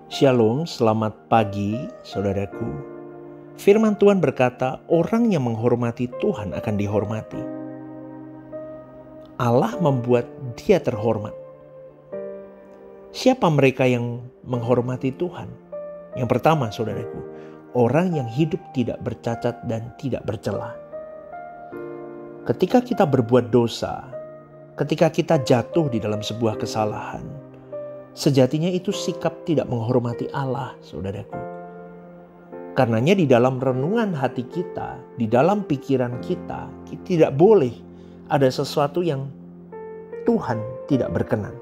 Shalom, selamat pagi saudaraku. Firman Tuhan berkata, orang yang menghormati Tuhan akan dihormati. Allah membuat dia terhormat. Siapa mereka yang menghormati Tuhan? Yang pertama saudaraku, orang yang hidup tidak bercacat dan tidak bercela. Ketika kita berbuat dosa, ketika kita jatuh di dalam sebuah kesalahan, sejatinya itu sikap tidak menghormati Allah, saudaraku. Karenanya di dalam renungan hati kita, di dalam pikiran kita tidak boleh ada sesuatu yang Tuhan tidak berkenan.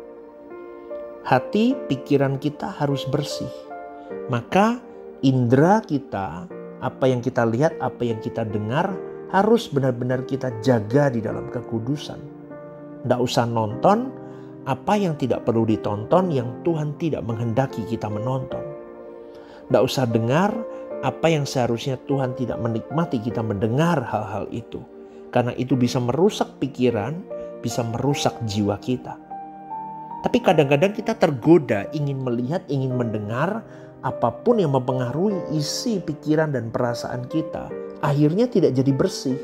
Hati, pikiran kita harus bersih. Maka indera kita, apa yang kita lihat, apa yang kita dengar, harus benar-benar kita jaga di dalam kekudusan. Tidak usah nonton apa yang tidak perlu ditonton, yang Tuhan tidak menghendaki kita menonton. Tidak usah dengar apa yang seharusnya Tuhan tidak menikmati kita mendengar hal-hal itu. Karena itu bisa merusak pikiran, bisa merusak jiwa kita. Tapi kadang-kadang kita tergoda ingin melihat, ingin mendengar apapun yang mempengaruhi isi pikiran dan perasaan kita. Akhirnya tidak jadi bersih.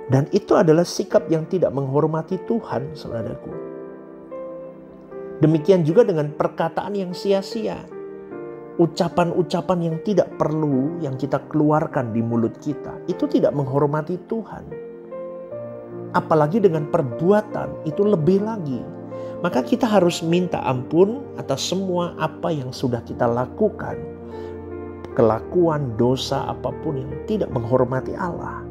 Dan itu adalah sikap yang tidak menghormati Tuhan, saudaraku. Demikian juga dengan perkataan yang sia-sia. Ucapan-ucapan yang tidak perlu yang kita keluarkan di mulut kita, itu tidak menghormati Tuhan. Apalagi dengan perbuatan, itu lebih lagi. Maka kita harus minta ampun atas semua apa yang sudah kita lakukan. Kelakuan, dosa, apapun yang tidak menghormati Allah.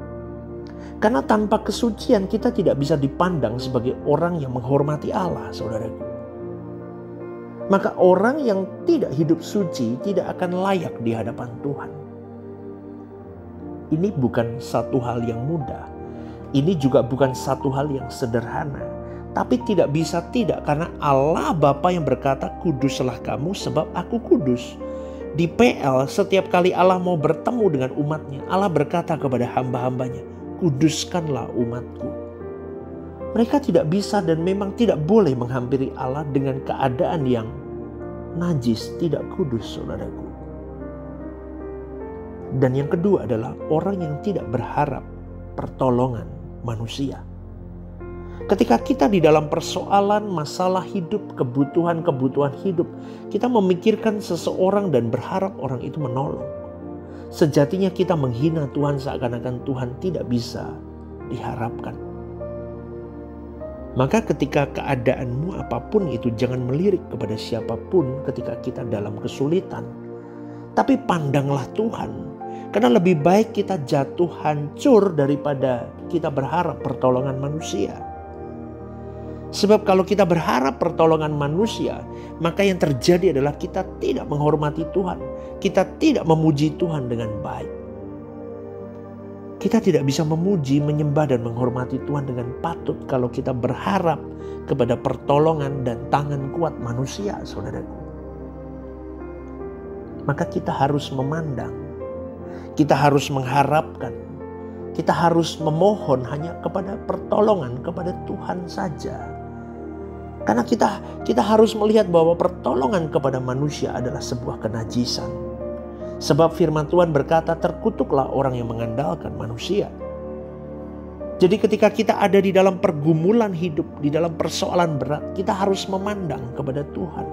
Karena tanpa kesucian kita tidak bisa dipandang sebagai orang yang menghormati Allah, saudaraku. Maka orang yang tidak hidup suci tidak akan layak di hadapan Tuhan. Ini bukan satu hal yang mudah. Ini juga bukan satu hal yang sederhana. Tapi tidak bisa tidak, karena Allah Bapa yang berkata, kuduslah kamu sebab aku kudus. Di PL setiap kali Allah mau bertemu dengan umatnya, Allah berkata kepada hamba-hambanya, kuduskanlah umatku. Mereka tidak bisa dan memang tidak boleh menghampiri Allah dengan keadaan yang najis, tidak kudus, saudaraku. Dan yang kedua adalah orang yang tidak berharap pertolongan manusia. Ketika kita di dalam persoalan, masalah hidup, kebutuhan hidup, kita memikirkan seseorang dan berharap orang itu menolong. Sejatinya kita menghina Tuhan, seakan-akan Tuhan tidak bisa diharapkan. Maka ketika keadaanmu apapun itu, jangan melirik kepada siapapun ketika kita dalam kesulitan. Tapi pandanglah Tuhan. Karena lebih baik kita jatuh hancur daripada kita berharap pertolongan manusia. Sebab kalau kita berharap pertolongan manusia, maka yang terjadi adalah kita tidak menghormati Tuhan. Kita tidak memuji Tuhan dengan baik. Kita tidak bisa memuji, menyembah dan menghormati Tuhan dengan patut kalau kita berharap kepada pertolongan dan tangan kuat manusia, saudaraku. Maka kita harus memandang, kita harus mengharapkan, kita harus memohon hanya kepada pertolongan kepada Tuhan saja. Karena kita harus melihat bahwa pertolongan kepada manusia adalah sebuah kenajisan. Sebab firman Tuhan berkata, terkutuklah orang yang mengandalkan manusia. Jadi ketika kita ada di dalam pergumulan hidup, di dalam persoalan berat, kita harus memandang kepada Tuhan.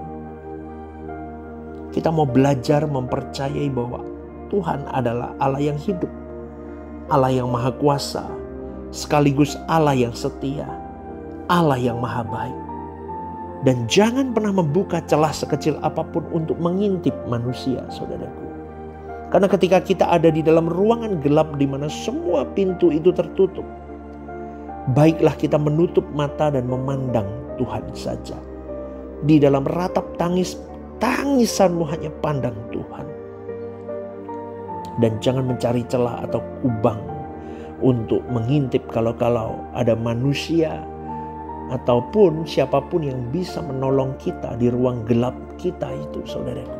Kita mau belajar mempercayai bahwa Tuhan adalah Allah yang hidup, Allah yang maha kuasa, sekaligus Allah yang setia, Allah yang maha baik. Dan jangan pernah membuka celah sekecil apapun untuk mengintip manusia, saudaraku. Karena ketika kita ada di dalam ruangan gelap di mana semua pintu itu tertutup, baiklah kita menutup mata dan memandang Tuhan saja. Di dalam ratap tangisanmu hanya pandang Tuhan. Dan jangan mencari celah atau kubang untuk mengintip kalau ada manusia ataupun siapapun yang bisa menolong kita di ruang gelap kita itu, saudaraku.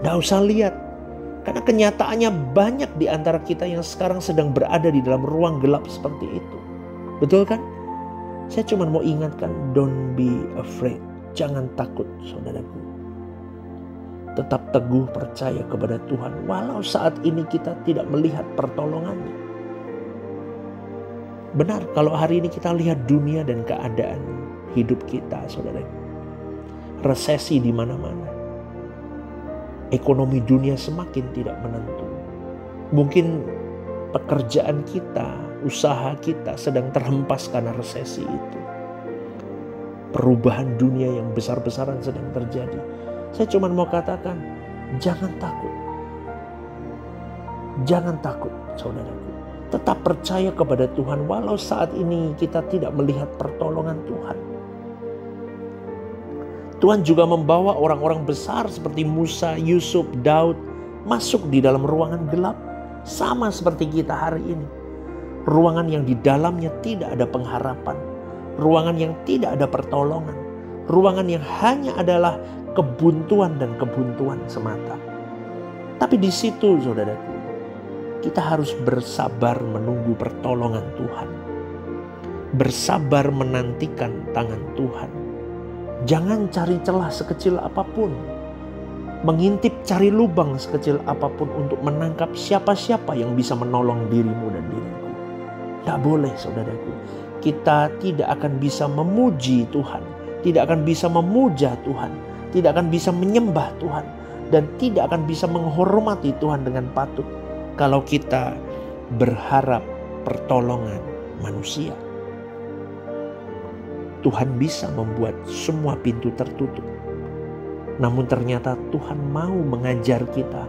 Tidak usah lihat. Karena kenyataannya banyak di antara kita yang sekarang sedang berada di dalam ruang gelap seperti itu. Betul kan? Saya cuma mau ingatkan, don't be afraid. Jangan takut, saudaraku. Tetap teguh percaya kepada Tuhan walau saat ini kita tidak melihat pertolongannya. Benar, kalau hari ini kita lihat dunia dan keadaan hidup kita, saudaraku. Resesi di mana-mana. Ekonomi dunia semakin tidak menentu. Mungkin pekerjaan kita, usaha kita sedang terhempas karena resesi itu. Perubahan dunia yang besar-besaran sedang terjadi. Saya cuma mau katakan, jangan takut. Jangan takut, saudaraku. Tetap percaya kepada Tuhan walau saat ini kita tidak melihat pertolongan Tuhan. Tuhan juga membawa orang-orang besar seperti Musa, Yusuf, Daud masuk di dalam ruangan gelap. Sama seperti kita hari ini. Ruangan yang di dalamnya tidak ada pengharapan. Ruangan yang tidak ada pertolongan. Ruangan yang hanya adalah kebuntuan dan kebuntuan semata. Tapi di situ, saudaraku, kita harus bersabar menunggu pertolongan Tuhan. Bersabar menantikan tangan Tuhan. Jangan cari celah sekecil apapun. Mengintip cari lubang sekecil apapun untuk menangkap siapa-siapa yang bisa menolong dirimu dan diriku. Tidak boleh, saudaraku. Kita tidak akan bisa memuji Tuhan. Tidak akan bisa memuja Tuhan. Tidak akan bisa menyembah Tuhan. Dan tidak akan bisa menghormati Tuhan dengan patut kalau kita berharap pertolongan manusia. Tuhan bisa membuat semua pintu tertutup. Namun ternyata Tuhan mau mengajar kita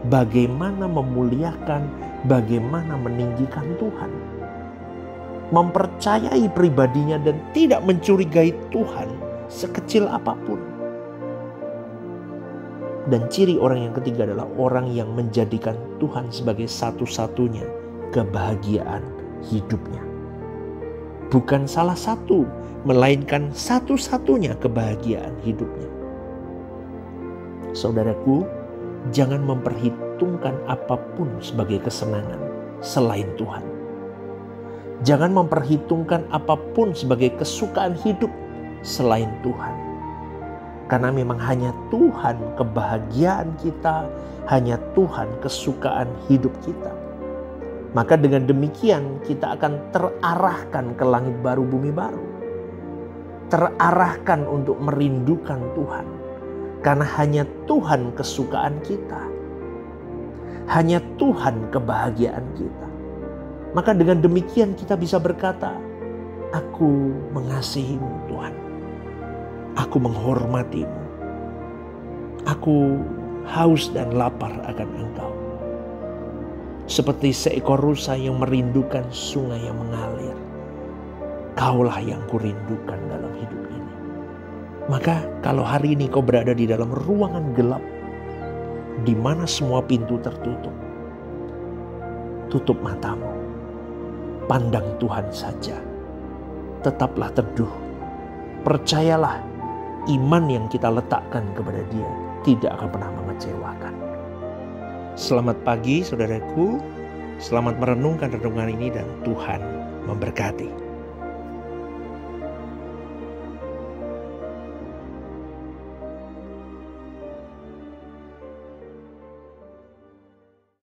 bagaimana memuliakan, bagaimana meninggikan Tuhan. Mempercayai pribadinya dan tidak mencurigai Tuhan sekecil apapun. Dan ciri orang yang ketiga adalah orang yang menjadikan Tuhan sebagai satu-satunya kebahagiaan hidupnya. Bukan salah satu, melainkan satu-satunya kebahagiaan hidupnya. Saudaraku, jangan memperhitungkan apapun sebagai kesenangan selain Tuhan. Jangan memperhitungkan apapun sebagai kesukaan hidup selain Tuhan. Karena memang hanya Tuhan kebahagiaan kita, hanya Tuhan kesukaan hidup kita. Maka dengan demikian kita akan terarahkan ke langit baru, bumi baru. Terarahkan untuk merindukan Tuhan. Karena hanya Tuhan kesukaan kita. Hanya Tuhan kebahagiaan kita. Maka dengan demikian kita bisa berkata, aku mengasihimu Tuhan. Aku menghormatimu. Aku haus dan lapar akan Engkau. Seperti seekor rusa yang merindukan sungai yang mengalir. Kaulah yang kurindukan dalam hidup ini. Maka kalau hari ini kau berada di dalam ruangan gelap, di mana semua pintu tertutup, tutup matamu. Pandang Tuhan saja. Tetaplah teduh. Percayalah, iman yang kita letakkan kepada Dia tidak akan pernah mengecewakan. Selamat pagi saudaraku. Selamat merenungkan renungan ini dan Tuhan memberkati.